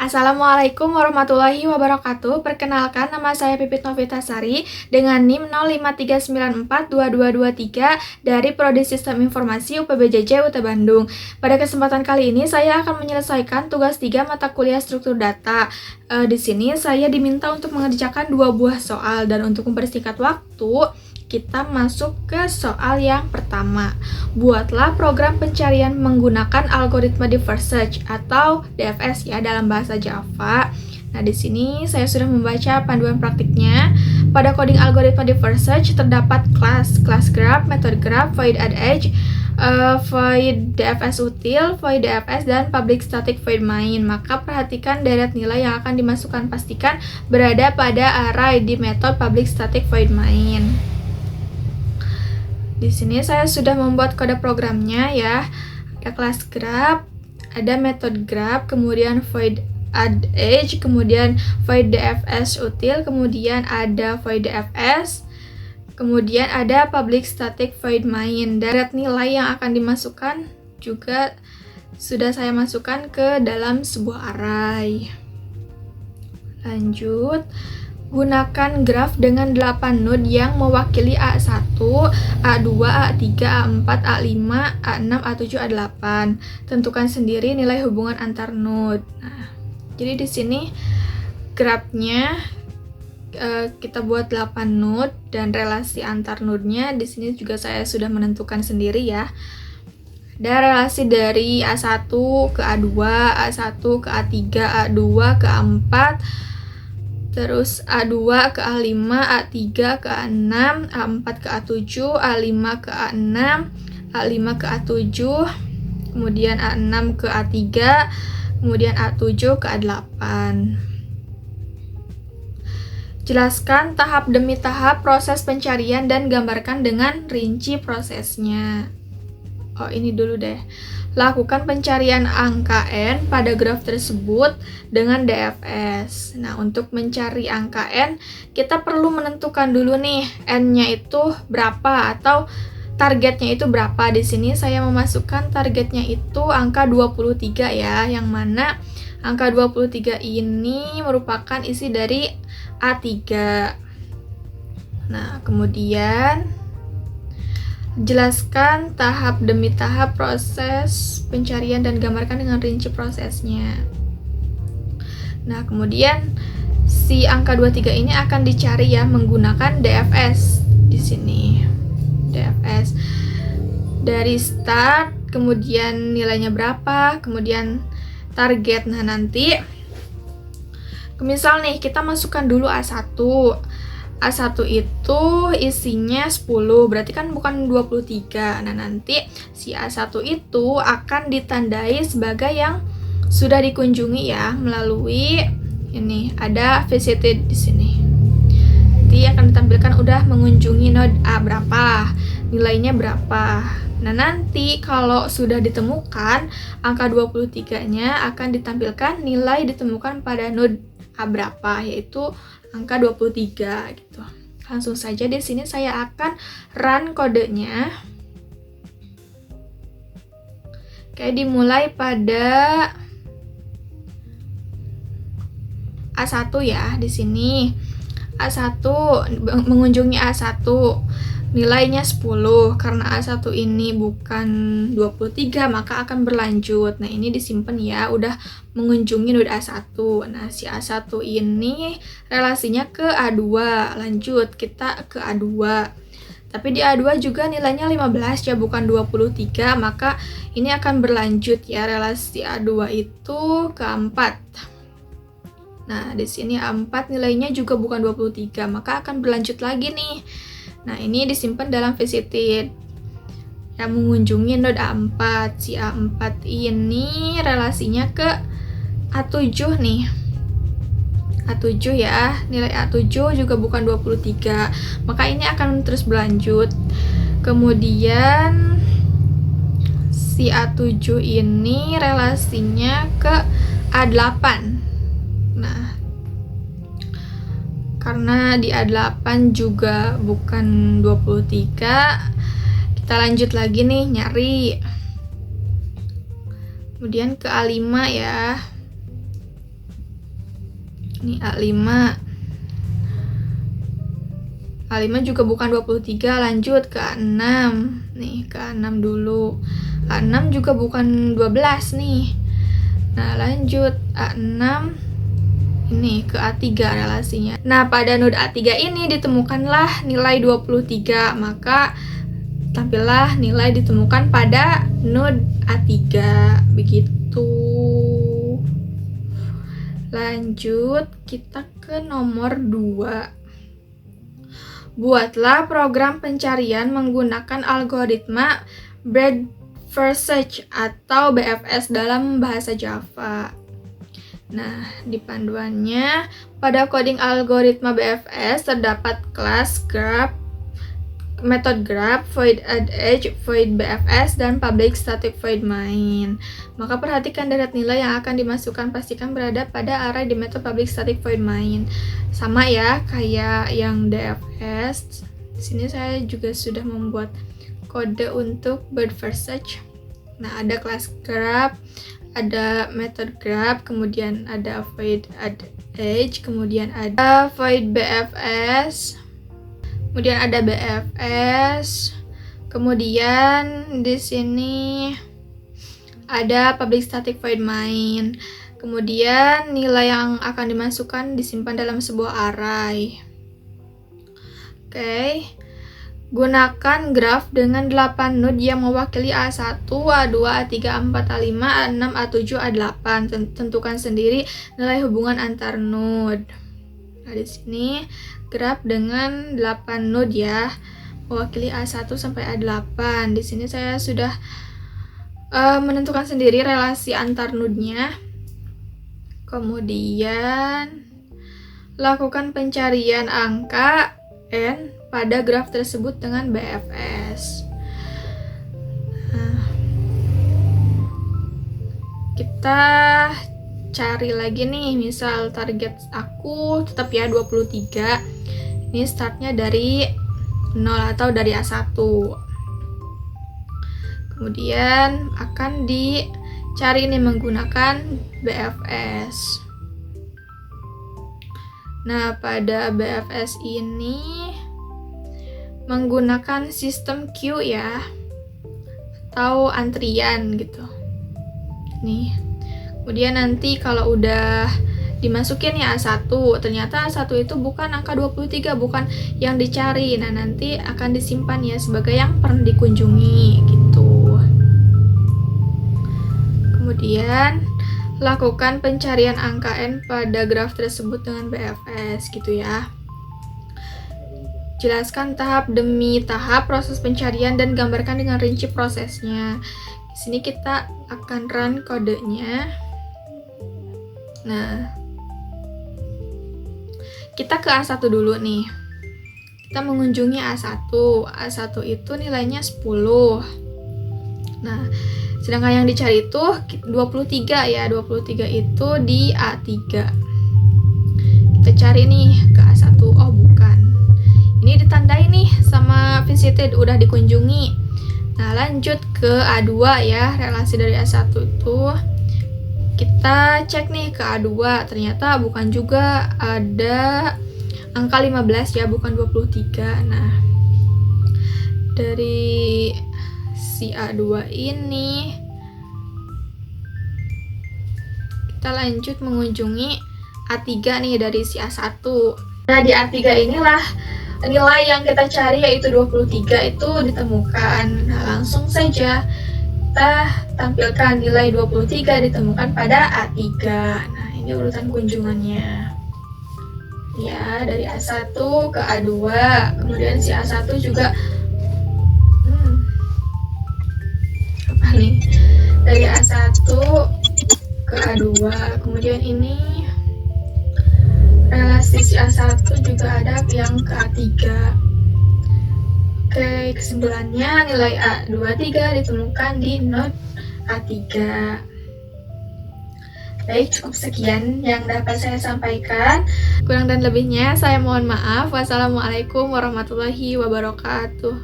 Assalamualaikum warahmatullahi wabarakatuh. Perkenalkan, nama saya Pipit Novitasari dengan NIM 053942223 dari Prodi Sistem Informasi UPBJJ UT Bandung. Pada kesempatan kali ini saya akan menyelesaikan tugas 3 mata kuliah struktur data. Di sini saya diminta untuk mengerjakan 2 buah soal, dan untuk mempersingkat waktu, kita masuk ke soal yang pertama. Buatlah program pencarian menggunakan algoritma Deferred Search atau DFS ya dalam bahasa Java. Nah, di sini saya sudah membaca panduan praktiknya. Pada coding algoritma Deferred Search terdapat class graph, method graph, void add edge, void DFS util, void DFS, dan public static void main. Maka perhatikan deret nilai yang akan dimasukkan, pastikan berada pada array di metode public static void main. Di sini saya sudah membuat kode programnya ya. Ada class graph, ada method graph, kemudian void add edge, kemudian void DFS util, kemudian ada void DFS, kemudian ada public static void main. Deret nilai yang akan dimasukkan juga sudah saya masukkan ke dalam sebuah array. Lanjut. Gunakan graf dengan 8 node yang mewakili A1, A2, A3, A4, A5, A6, A7, A8. Tentukan sendiri nilai hubungan antar node. Nah, jadi di sini grafnya kita buat 8 node, dan relasi antar node-nya di sini juga saya sudah menentukan sendiri ya. Ada relasi dari A1 ke A2, A1 ke A3, A2 ke A4, terus A2 ke A5, A3 ke A6, A4 ke A7, A5 ke A6, A5 ke A7, kemudian A6 ke A3, kemudian A7 ke A8. Jelaskan tahap demi tahap proses pencarian dan gambarkan dengan rinci prosesnya. Oh, ini dulu deh. Lakukan pencarian angka N pada graf tersebut dengan DFS. Nah, untuk mencari angka N, kita perlu menentukan dulu nih N-nya itu berapa atau targetnya itu berapa. Di sini saya memasukkan targetnya itu angka 23 ya, yang mana angka 23 ini merupakan isi dari A3. Nah, kemudian jelaskan tahap demi tahap proses pencarian dan gambarkan dengan rinci prosesnya. Nah, kemudian si angka 23 ini akan dicari ya menggunakan DFS di sini. DFS dari start, kemudian nilainya berapa, kemudian target. Nah, nanti misal nih kita masukkan dulu A1. A1 itu isinya 10, berarti kan bukan 23. Nah, nanti si A1 itu akan ditandai sebagai yang sudah dikunjungi ya, melalui ini ada visited di sini. Nanti akan ditampilkan udah mengunjungi node A berapa, nilainya berapa. Nah, nanti kalau sudah ditemukan angka 23-nya akan ditampilkan nilai ditemukan pada node A berapa, yaitu angka 23 gitu. Langsung saja di sini saya akan run kodenya. Oke, dimulai pada A1 ya. Di sini A1 mengunjungi A1. Nilainya 10. Karena A1 ini bukan 23, maka akan berlanjut. Nah, ini disimpan ya, udah mengunjungi node A1. Nah, si A1 ini relasinya ke A2. Lanjut, kita ke A2. Tapi di A2 juga nilainya 15 ya, bukan 23, maka ini akan berlanjut ya, relasi A2 itu ke A4. Nah, di sini A4 nilainya juga bukan 23, maka akan berlanjut lagi nih. Nah, ini disimpan dalam visited yang mengunjungi node A4. Si A4 ini relasinya ke A7 nih. A7 ya, nilai A7 juga bukan 23, maka ini akan terus berlanjut. Kemudian si A7 ini relasinya ke A8. Nah, karena di A8 juga bukan 23, kita lanjut lagi nih nyari. Kemudian ke A5 ya. Ini A5. A5 juga bukan 23, lanjut ke A6. Nih, ke A6 dulu. A6 juga bukan 12 nih. Nah, lanjut A6 ini ke A3 relasinya. Nah, pada node A3 ini ditemukanlah nilai 23, maka tampillah nilai ditemukan pada node A3. Begitu. Lanjut, kita ke nomor 2. Buatlah program pencarian menggunakan algoritma Breadth First Search atau BFS dalam bahasa Java. Nah, di panduannya, pada coding algoritma BFS terdapat kelas graph, method graph, void add edge, void BFS, dan public static void main. Maka perhatikan deret nilai yang akan dimasukkan, pastikan berada pada array di method public static void main. Sama ya, kayak yang DFS. Di sini saya juga sudah membuat kode untuk Breadth First Search. Nah, ada kelas graph, ada method graph, kemudian ada void add edge, kemudian ada void BFS, kemudian ada BFS, kemudian di sini ada public static void main, kemudian nilai yang akan dimasukkan disimpan dalam sebuah array. Oke. Gunakan graf dengan 8 node yang mewakili A1, A2, A3, A4, A5, A6, A7, A8. Tentukan sendiri nilai hubungan antar node. Nah, di sini graf dengan 8 node ya, mewakili A1 sampai A8. Di sini saya sudah menentukan sendiri relasi antar node-nya. Kemudian lakukan pencarian angka n pada graf tersebut dengan BFS. Nah, kita cari lagi nih, misal target aku tetap ya 23. Ini startnya dari 0 atau dari A1. Kemudian akan dicari nih menggunakan BFS. Nah, pada BFS ini menggunakan sistem queue ya, atau antrian gitu. Nih. Kemudian nanti kalau udah dimasukin ya A1, ternyata A1 itu bukan angka 23, bukan yang dicari. Nah, nanti akan disimpan ya sebagai yang pernah dikunjungi gitu. Kemudian lakukan pencarian angka n pada graf tersebut dengan BFS gitu ya. Jelaskan tahap demi tahap proses pencarian dan gambarkan dengan rinci prosesnya. Di sini kita akan run kodenya. Nah, kita ke A1 dulu nih. Kita mengunjungi A1. A1 itu nilainya 10. Nah, sedangkan yang dicari itu 23 ya. 23 itu di A3. Kita cari nih ke A1. Oh, bukan. Ini ditandai nih sama visited, udah dikunjungi. Nah, lanjut ke A2 ya, relasi dari A1 itu. Kita cek nih ke A2, ternyata bukan juga, ada angka 15 ya, bukan 23. Nah, dari si A2 ini kita lanjut mengunjungi A3 nih dari si A1. Nah, di A3 inilah nilai yang kita cari yaitu 23 itu ditemukan. Nah, langsung saja kita tampilkan nilai 23 ditemukan pada A3. Nah, ini urutan kunjungannya. Ya, dari A1 ke A2, kemudian si A1 juga apa nih? Dari A1 ke A2, kemudian ini relasi si A1 juga ada yang ke A3. Oke, kesimpulannya nilai A23 ditemukan di node A3. Baik, cukup sekian yang dapat saya sampaikan. Kurang dan lebihnya saya mohon maaf. Wassalamualaikum warahmatullahi wabarakatuh.